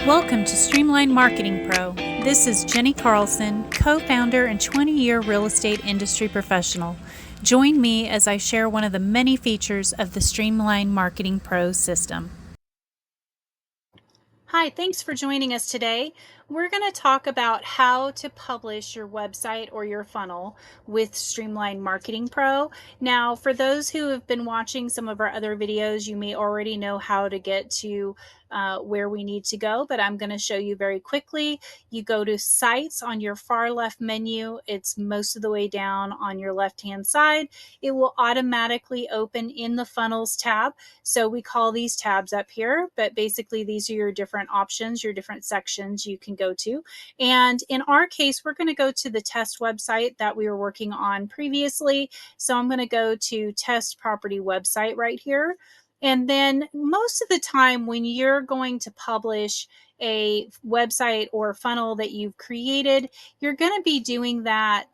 Welcome to StreamLine Marketing Pro. This is Jenny Carlson, co-founder and 20-year real estate industry professional. Join me as I share one of the many features of the StreamLine Marketing Pro system. Hi, thanks for joining us today. We're going to talk about how to publish your website or your funnel with StreamLine Marketing Pro. Now, for those who have been watching some of our other videos, you may already know how to get to where we need to go, but I'm going to show you very quickly. You go to Sites on your far left menu. It's most of the way down on your left-hand side. It will automatically open in the Funnels tab. So we call these tabs up here, but basically these are your different options, your different sections you can go to. And in our case, we're going to go to the test website that we were working on previously. So I'm going to go to test property website right here. And then most of the time when you're going to publish a website or funnel that you've created, you're going to be doing that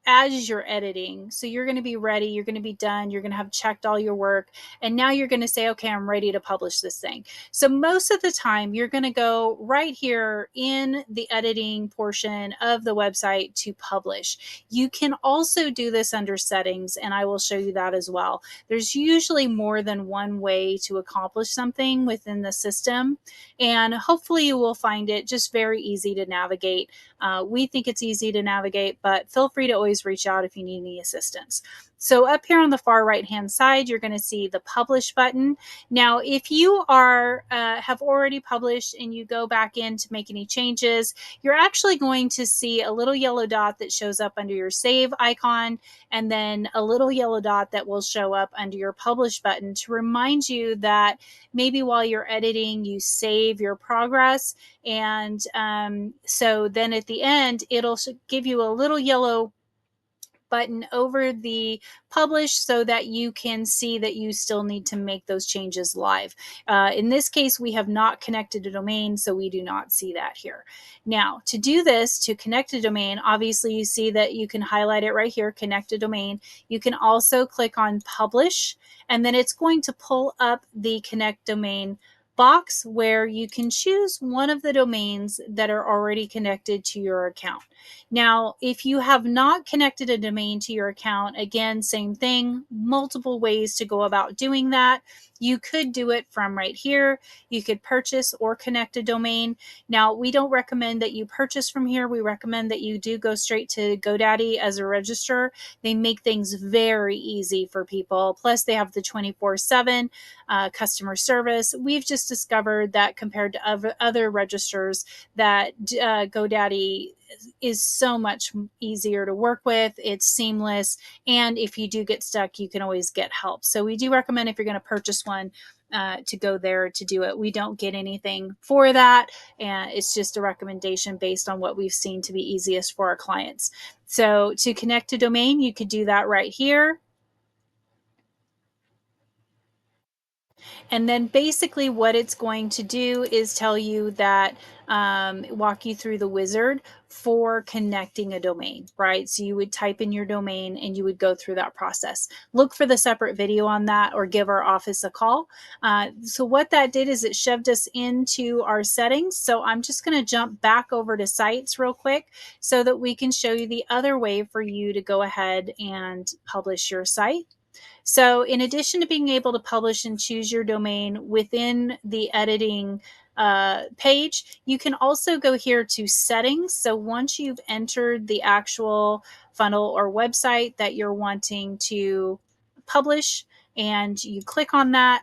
as you're editing. So you're going to be ready, you're going to be done, you're going to have checked all your work, and now you're going to say, okay, I'm ready to publish this thing. So most of the time you're going to go right here in the editing portion of the website to publish. You can also do this under settings, and I will show you that as well. There's usually more than one way to accomplish something within the system, and hopefully you will find it just very easy to navigate. We think it's easy to navigate, but feel free to always reach out if you need any assistance. So up here on the far right hand side, you're going to see the publish button. Now, if you have already published and you go back in to make any changes, you're actually going to see a little yellow dot that shows up under your save icon, and then a little yellow dot that will show up under your publish button to remind you that maybe while you're editing, you save your progress. And so then at the end, it'll give you a little yellow button over the publish so that you can see that you still need to make those changes live. In this case, we have not connected a domain, so we do not see that here. Now, to do this, to connect a domain, obviously you see that you can highlight it right here, connect a domain. You can also click on publish, and then it's going to pull up the connect domain box where you can choose one of the domains that are already connected to your account. Now, if you have not connected a domain to your account, again, same thing, multiple ways to go about doing that. You could do it from right here. You could purchase or connect a domain. Now, we don't recommend that you purchase from here. We recommend that you do go straight to GoDaddy as a registrar. They make things very easy for people. Plus, they have the 24/7 customer service. We've just discovered that compared to other registrars, that GoDaddy is so much easier to work with. It's seamless. And if you do get stuck, you can always get help. So we do recommend, if you're going to purchase one, to go there to do it. We don't get anything for that. And it's just a recommendation based on what we've seen to be easiest for our clients. So to connect a domain, you could do that right here. And then basically what it's going to do is tell you that, walk you through the wizard for connecting a domain, right? So you would type in your domain and you would go through that process. Look for the separate video on that, or give our office a call. So what that did is it shoved us into our settings. So I'm just going to jump back over to sites real quick so that we can show you the other way for you to go ahead and publish your site. So in addition to being able to publish and choose your domain within the editing page, you can also go here to settings. So once you've entered the actual funnel or website that you're wanting to publish and you click on that,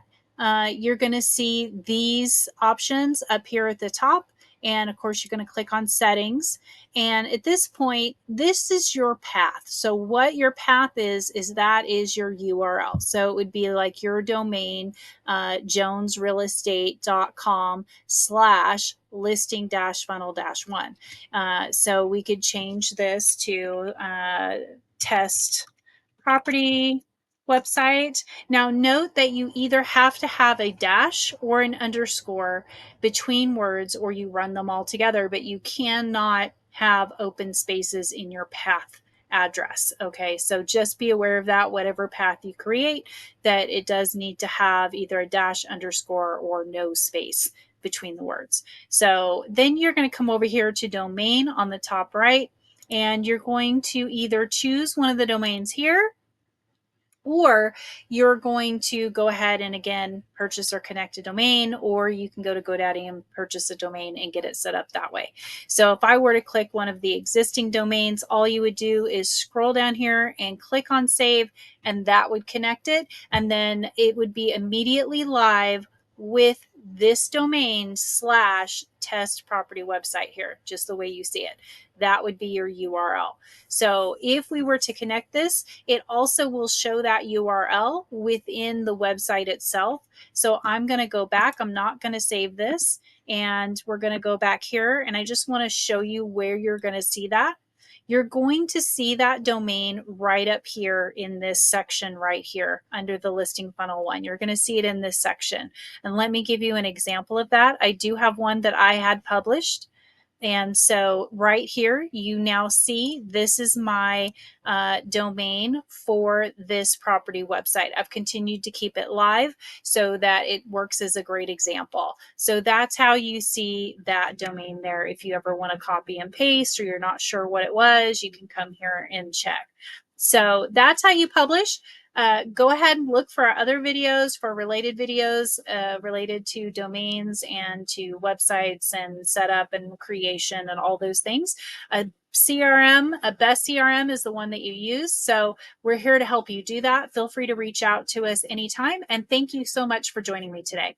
you're going to see these options up here at the top. And of course, you're going to click on settings. And at this point, this is your path. So what your path is that is your URL. So it would be like your domain, jonesrealestate.com/listing-funnel-1. So we could change this to test property website. Now note that you either have to have a dash or an underscore between words, or you run them all together, but you cannot have open spaces in your path address. Okay, so just be aware of that. Whatever path you create, that it does need to have either a dash, underscore, or no space between the words. So then you're going to come over here to domain on the top right, and you're going to either choose one of the domains here, or you're going to go ahead and again purchase or connect a domain, or you can go to GoDaddy and purchase a domain and get it set up that way. So if I were to click one of the existing domains, all you would do is scroll down here and click on save, and that would connect it, and then it would be immediately live with this domain / test property website here, just the way you see it. That would be your URL. So if we were to connect this, it also will show that URL within the website itself. So I'm going to go back. I'm not going to save this. And we're going to go back here. And I just want to show you where you're going to see that. You're going to see that domain right up here in this section right here under the listing funnel one. You're going to see it in this section. And let me give you an example of that. I do have one that I had published. And so right here, you now see this is my domain for this property website. I've continued to keep it live so that it works as a great example. So that's how you see that domain there. If you ever want to copy and paste or you're not sure what it was, you can come here and check. So that's how you publish. Go ahead and look for our other videos, for related videos related to domains and to websites and setup and creation and all those things. A CRM, a best CRM is the one that you use. So we're here to help you do that. Feel free to reach out to us anytime. And thank you so much for joining me today.